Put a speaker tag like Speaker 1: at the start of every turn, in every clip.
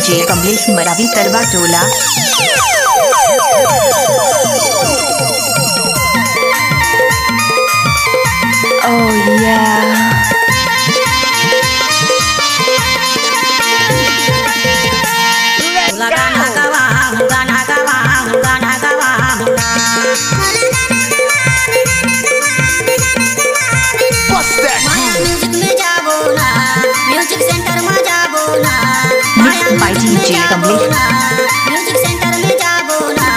Speaker 1: DJ Kamlesh Maravi तरवा टोला। Oh yeah.
Speaker 2: Music centre में जाबो ना,
Speaker 1: Mixed by DJ Kamlesh.
Speaker 2: Music centre में जाबो ना,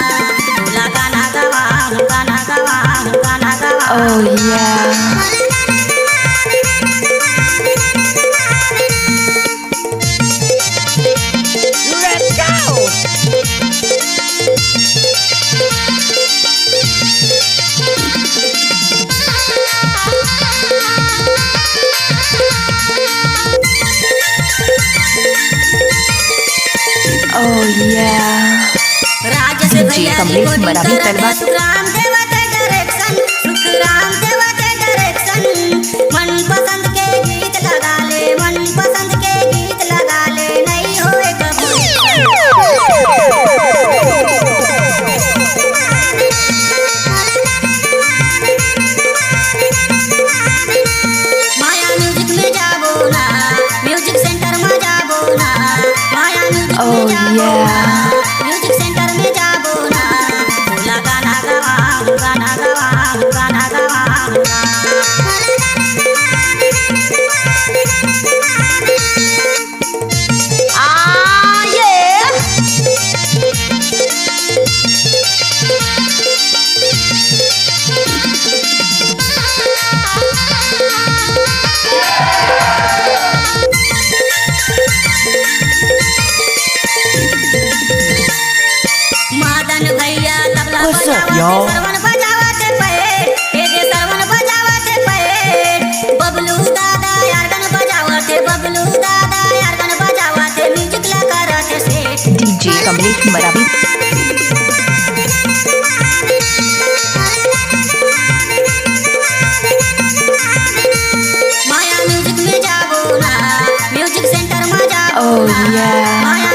Speaker 2: ढोला गाना गवा, गाना गवा, गाना गवा।
Speaker 1: Oh yeah.
Speaker 2: Let's go.
Speaker 1: Oh yeah.
Speaker 2: Rajesh
Speaker 1: DJ
Speaker 2: भैया
Speaker 1: कमलेश मरावी तरवा।
Speaker 2: सुखराम देवा के डायरेक्शन, सुखराम देवा के डायरेक्शन। मन पसंद के गीत लगा ले, मन पसंद के गीत लगा ले, नहीं होए कभी। माया म्यूजिक में जाबो ना, म्यूजिक सेंटर में जाबो ना, माया म्यूजिक में
Speaker 1: Oh
Speaker 2: जाबो ना,
Speaker 1: yeah.
Speaker 2: म्यूजिक सेंटर में जाबो ना, ढोला गाना गवा, गाना गवा, गाना गवा।
Speaker 1: Ah yeah.
Speaker 2: मदन भैया तबला
Speaker 1: What's up,
Speaker 2: बजावते,
Speaker 1: y'all?
Speaker 2: सरवन बजावते पैर, हे जे सरवन बजावते पैर। बबलू दादा यारगन बजावते, बबलू दादा यारगन बजावते, म्यूजिक लगा रहे से।
Speaker 1: DJ कमलेश मरावी।
Speaker 2: माया म्यूजिक में जाबो ना, म्यूजिक सेंटर में जाबो
Speaker 1: Oh
Speaker 2: ना,
Speaker 1: yeah.
Speaker 2: माया